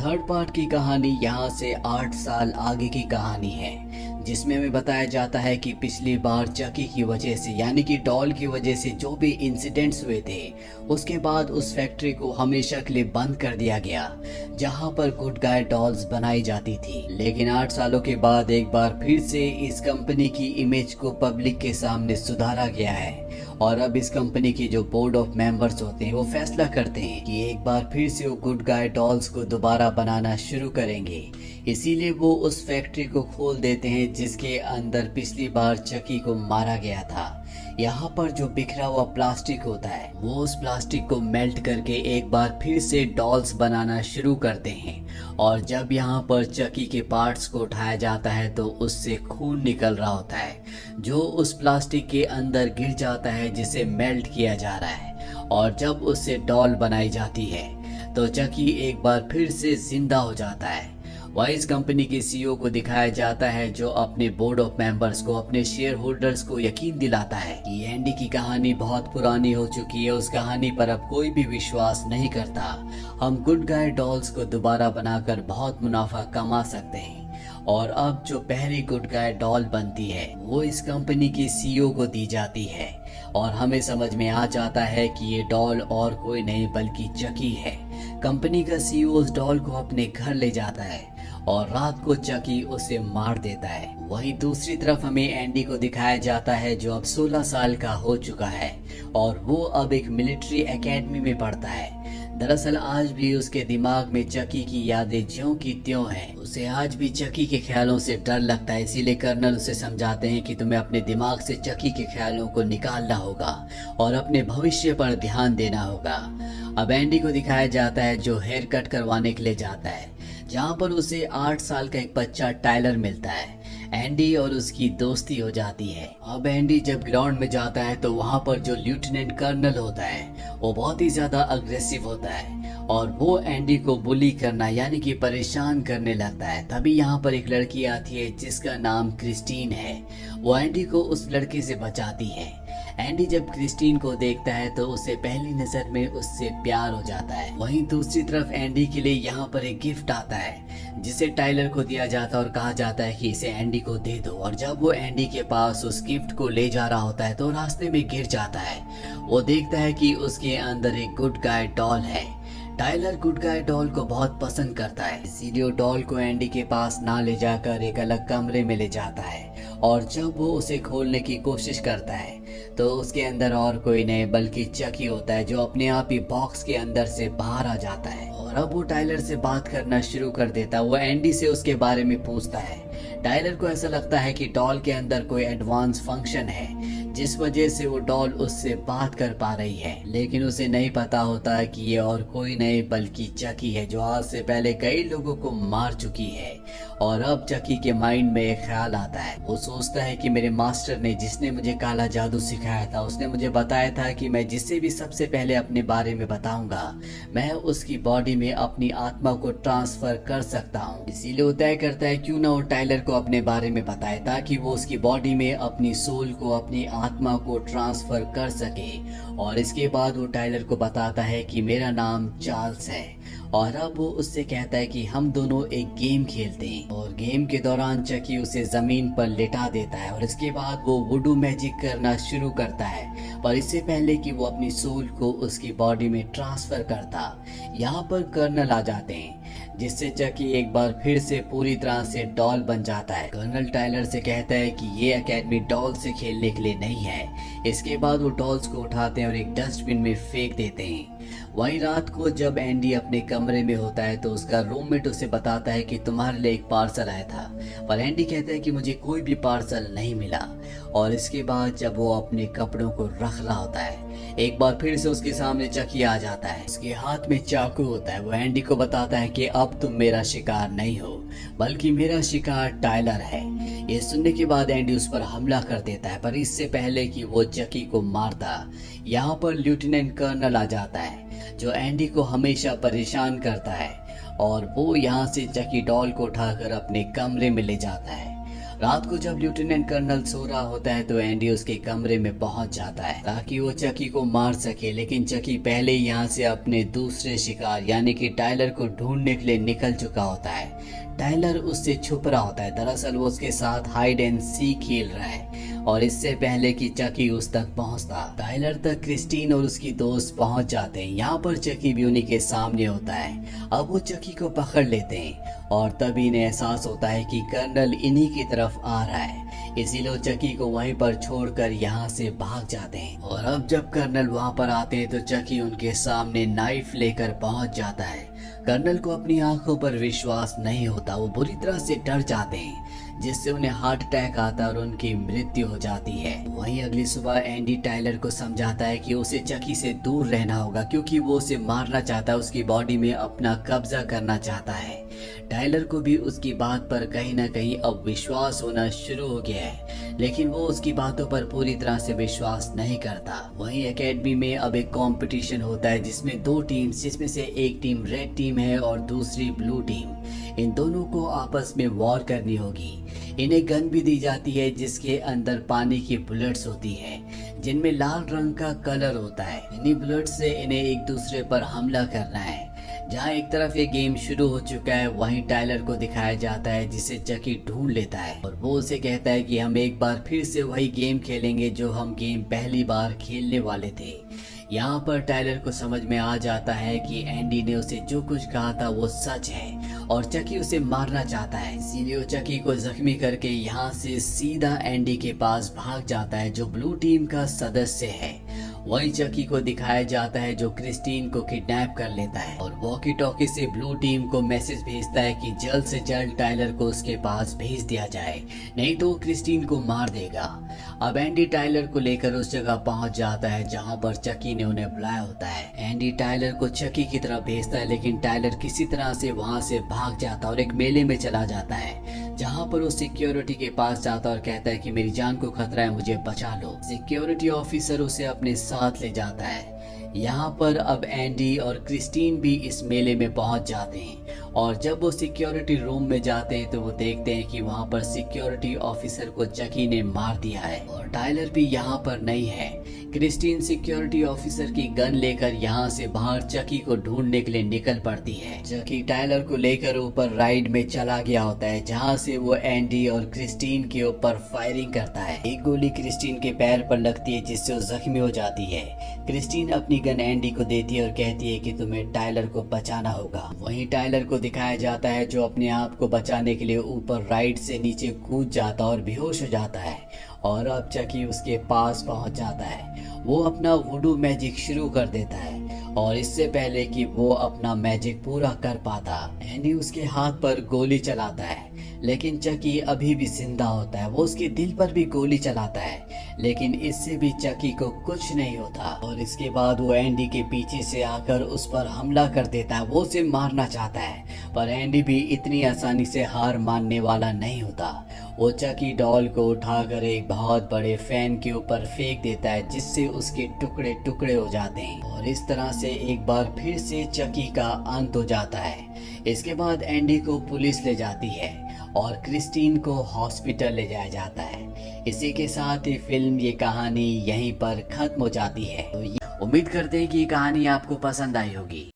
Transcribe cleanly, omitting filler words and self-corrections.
Third part की कहानी यहाँ से 8 साल आगे की कहानी है, जिसमें हमें बताया जाता है कि पिछली बार चकी की वजह से यानी कि डॉल की वजह से जो भी इंसिडेंट्स हुए थे, उसके बाद उस फैक्ट्री को हमेशा के लिए बंद कर दिया गया जहाँ पर गुड गाय डॉल्स बनाई जाती थी। लेकिन 8 सालों के बाद एक बार फिर से इस कंपनी की इमेज को पब्लिक के सामने सुधारा गया है और अब इस कंपनी की जो बोर्ड ऑफ मेंबर्स होते हैं वो फैसला करते हैं कि एक बार फिर से वो गुड गाय डॉल्स को दोबारा बनाना शुरू करेंगे। इसीलिए वो उस फैक्ट्री को खोल देते हैं जिसके अंदर पिछली बार चकी को मारा गया था। यहाँ पर जो बिखरा हुआ प्लास्टिक होता है वो उस प्लास्टिक को मेल्ट करके एक बार फिर से डॉल्स बनाना शुरू करते हैं और जब यहाँ पर चकी के पार्ट्स को उठाया जाता है तो उससे खून निकल रहा होता है जो उस प्लास्टिक के अंदर गिर जाता है जिसे मेल्ट किया जा रहा है और जब उससे डॉल बनाई जाती है तो चकी एक बार फिर से जिंदा हो जाता है। वही इस कंपनी के सीईओ को दिखाया जाता है जो अपने बोर्ड ऑफ मेंबर्स को, अपने शेयर होल्डर्स को यकीन दिलाता है कि एंडी की कहानी बहुत पुरानी हो चुकी है, उस कहानी पर अब कोई भी विश्वास नहीं करता। हम गुड गाय डॉल्स को दोबारा बनाकर बहुत मुनाफा कमा सकते हैं और अब जो पहली गुड गाय डॉल बनती है वो इस कंपनी के सीईओ को दी जाती है और हमें समझ में आ जाता है कि ये डॉल और कोई नहीं बल्कि चकी है। कंपनी का सीईओ उस डॉल को अपने घर ले जाता है और रात को चकी उसे मार देता है। वहीं दूसरी तरफ हमें एंडी को दिखाया जाता है जो अब 16 साल का हो चुका है और वो अब एक मिलिट्री एकेडमी में पढ़ता है। दरअसल आज भी उसके दिमाग में चकी की यादें ज्यों की त्यों हैं। उसे आज भी चकी के ख्यालों से डर लगता है, इसीलिए कर्नल उसे समझाते हैं कि तुम्हें अपने दिमाग से चकी के ख्यालों को निकालना होगा और अपने भविष्य पर ध्यान देना होगा। अब एंडी को दिखाया जाता है जो हेयर कट करवाने के लिए जाता है जहाँ पर उसे 8 साल का एक बच्चा टाइलर मिलता है। एंडी और उसकी दोस्ती हो जाती है। अब एंडी जब ग्राउंड में जाता है तो वहाँ पर जो लेफ्टिनेंट कर्नल होता है वो बहुत ही ज्यादा अग्रेसिव होता है और वो एंडी को बुली करना यानी कि परेशान करने लगता है। तभी यहाँ पर एक लड़की आती है जिसका नाम क्रिस्टीन है। वो एंडी को उस लड़के से बचाती है। एंडी जब क्रिस्टीन को देखता है तो उसे पहली नजर में उससे प्यार हो जाता है। वहीं दूसरी तरफ एंडी के लिए यहाँ पर एक गिफ्ट आता है जिसे टाइलर को दिया जाता है और कहा जाता है कि इसे एंडी को दे दो। और जब वो एंडी के पास उस गिफ्ट को ले जा रहा होता है तो रास्ते में गिर जाता है। वो देखता है कि उसके अंदर एक गुड गाय डॉल है। टाइलर गुड गाय डॉल को बहुत पसंद करता है, इसीलिए डॉल को एंडी के पास ना ले जाकर एक अलग कमरे में ले जाता है और जब वो उसे खोलने की कोशिश करता है तो उसके अंदर और कोई नहीं बल्कि चकी होता है जो अपने आप ही बॉक्स के अंदर से बाहर आ जाता है और अब वो टाइलर से बात करना शुरू कर देता है। वो एंडी से उसके बारे में पूछता है। टाइलर को ऐसा लगता है कि डॉल के अंदर कोई एडवांस फंक्शन है जिस वजह से वो डॉल उससे बात कर पा रही है, लेकिन उसे नहीं पता होता है कि ये और कोई नहीं बल्कि चकी है जो आज से पहले कई लोगों को मार चुकी है। और अब चकी के माइंड में एक ख्याल आता है। वो सोचता है कि मेरे मास्टर ने, जिसने मुझे काला जादू सिखाया था, उसने मुझे बताया था कि मैं जिससे भी सबसे पहले अपने बारे में बताऊंगा मैं उसकी बॉडी में अपनी आत्मा को ट्रांसफर कर सकता हूँ। इसीलिए वो तय करता है क्यों ना वो टाइलर को अपने बारे में बताए ताकि वो उसकी बॉडी में अपनी सोल को, अपनी आत्मा को ट्रांसफर कर सके। और इसके बाद वो टाइलर को बताता है कि मेरा नाम चार्ल्स है और अब वो उससे कहता है कि हम दोनों एक गेम खेलते हैं। और गेम के दौरान चकी उसे जमीन पर लेटा देता है और इसके बाद वो वुडू मैजिक करना शुरू करता है, पर इससे पहले कि वो अपनी सोल को उसकी बॉडी में ट्रांसफर करता यहाँ पर कर्नल आ जाते हैं जिससे चकी एक बार फिर से पूरी तरह से डॉल बन जाता है। कर्नल टाइलर से कहता है कि ये एकेडमी डॉल से खेलने के लिए नहीं है। इसके बाद वो डॉल्स को उठाते हैं और एक डस्टबिन में फेंक देते हैं। वही रात को जब एंडी अपने कमरे में होता है तो उसका रूममेट उसे बताता है कि तुम्हारे लिए एक पार्सल आया था, पर एंडी कहता है कि मुझे कोई भी पार्सल नहीं मिला। और इसके बाद जब वो अपने कपड़ों को रख रहा होता है एक बार फिर से उसके सामने चकी आ जाता है। उसके हाथ में चाकू होता है। वो एंडी को बताता है कि अब तुम मेरा शिकार नहीं हो बल्कि मेरा शिकार टाइलर है। ये सुनने के बाद एंडी उस पर हमला कर देता है, पर इससे पहले कि वो चकी को मारता यहाँ पर लेफ्टिनेंट कर्नल आ जाता है जो एंडी को हमेशा परेशान करता है और वो यहाँ से चकी डॉल को उठाकर अपने कमरे में ले जाता है। रात को जब लेफ्टिनेंट कर्नल सो रहा होता है तो एंडी उसके कमरे में पहुंच जाता है ताकि वो चकी को मार सके, लेकिन चकी पहले ही यहाँ से अपने दूसरे शिकार यानी कि टाइलर को ढूंढने के लिए निकल चुका होता है। टाइलर उससे छुप रहा होता है, दरअसल वो उसके साथ हाइड एंड सी खेल रहा है और इससे पहले कि चकी उस तक पहुंचता टाइलर तक क्रिस्टीन और उसकी दोस्त पहुंच जाते हैं। यहाँ पर चकी भी उन्हीं के सामने होता है। अब वो चकी को पकड़ लेते हैं और तभी इन्हें एहसास होता है कि कर्नल इन्हीं की तरफ आ रहा है, इसीलिए वो चकी को वहीं पर छोड़कर यहाँ से भाग जाते हैं। और अब जब कर्नल वहाँ पर आते हैं तो चकी उनके सामने नाइफ लेकर पहुंच जाता है। कर्नल को अपनी आंखों पर विश्वास नहीं होता, वो बुरी तरह से डर जाते हैं जिससे उन्हें हार्ट अटैक आता है और उनकी मृत्यु हो जाती है। वहीं अगली सुबह एंडी टाइलर को समझाता है कि उसे चकी से दूर रहना होगा क्योंकि वो उसे मारना चाहता है, उसकी बॉडी में अपना कब्जा करना चाहता है। टाइलर को भी उसकी बात पर कहीं ना कहीं अब विश्वास होना शुरू हो गया है, लेकिन वो उसकी बातों पर पूरी तरह से विश्वास नहीं करता। वहीं एकेडमी में अब एक कंपटीशन होता है जिसमें दो टीम्स, जिसमें से एक टीम रेड टीम है और दूसरी ब्लू टीम। इन दोनों को आपस में वॉर करनी होगी। इन्हें गन भी दी जाती है जिसके अंदर पानी की बुलेट्स होती है जिनमें लाल रंग का कलर होता है। इन्हीं बुलेट से इन्हें एक दूसरे पर हमला करना है। जहाँ एक तरफ ये गेम शुरू हो चुका है वहीं टाइलर को दिखाया जाता है जिसे चकी ढूंढ लेता है और वो उसे कहता है कि हम एक बार फिर से वही गेम खेलेंगे जो हम गेम पहली बार खेलने वाले थे। यहाँ पर टाइलर को समझ में आ जाता है कि एंडी ने उसे जो कुछ कहा था वो सच है और चकी उसे मारना चाहता है, इसीलिए वो चकी को जख्मी करके यहाँ से सीधा एंडी के पास भाग जाता है जो ब्लू टीम का सदस्य है। वही चकी को दिखाया जाता है जो क्रिस्टीन को किडनैप कर लेता है और वॉकी टॉकी से ब्लू टीम को मैसेज भेजता है कि जल्द से जल्द टाइलर को उसके पास भेज दिया जाए, नहीं तो क्रिस्टीन को मार देगा। अब एंडी टाइलर को लेकर उस जगह पहुंच जाता है जहां पर चकी ने उन्हें बुलाया होता है। एंडी टाइलर को चकी की तरफ भेजता है लेकिन टाइलर किसी तरह से वहां से भाग जाता और एक मेले में चला जाता है जहां पर वो सिक्योरिटी के पास जाता और कहता है कि मेरी जान को खतरा है, मुझे बचा लो। सिक्योरिटी ऑफिसर उसे अपने साथ ले जाता है। यहाँ पर अब एंडी और क्रिस्टीन भी इस मेले में पहुंच जाते हैं और जब वो सिक्योरिटी रूम में जाते हैं तो वो देखते हैं कि वहाँ पर सिक्योरिटी ऑफिसर को चकी ने मार दिया है और टाइलर भी यहाँ पर नहीं है। क्रिस्टीन सिक्योरिटी ऑफिसर की गन लेकर यहाँ से बाहर चकी को ढूंढने के लिए निकल पड़ती है। चकी टाइलर को लेकर ऊपर राइड में चला गया होता है जहाँ से वो एंडी और क्रिस्टीन के ऊपर फायरिंग करता है। एक गोली क्रिस्टीन के पैर पर लगती है जिससे वो जख्मी हो जाती है। क्रिस्टीन अपनी गन एंडी को देती है और कहती है कि तुम्हें टाइलर को बचाना होगा। वहीं टाइलर को दिखाया जाता है जो अपने आप को बचाने के लिए ऊपर राइड से नीचे कूद जाता और बेहोश हो जाता है और अब चकी उसके पास पहुंच जाता है। वो अपना वुडू मैजिक शुरू कर देता है और इससे पहले कि वो अपना मैजिक पूरा कर पाता एंडी उसके हाथ पर गोली चलाता है, लेकिन चकी अभी भी जिंदा होता है। वो उसके दिल पर भी गोली चलाता है लेकिन इससे भी चकी को कुछ नहीं होता और इसके बाद वो एंडी के पीछे से आकर उस पर हमला कर देता है। वो उसे मारना चाहता है पर एंडी भी इतनी आसानी से हार मानने वाला नहीं होता। वो चकी डॉल को उठाकर एक बहुत बड़े फैन के ऊपर फेंक देता है जिससे उसके टुकड़े टुकड़े हो जाते हैं और इस तरह से एक बार फिर से चकी का अंत हो जाता है। इसके बाद एंडी को पुलिस ले जाती है और क्रिस्टीन को हॉस्पिटल ले जाया जाता है। इसी के साथ ही फिल्म ये कहानी यहीं पर खत्म हो जाती है। तो उम्मीद करते हैं कि ये कहानी आपको पसंद आई होगी।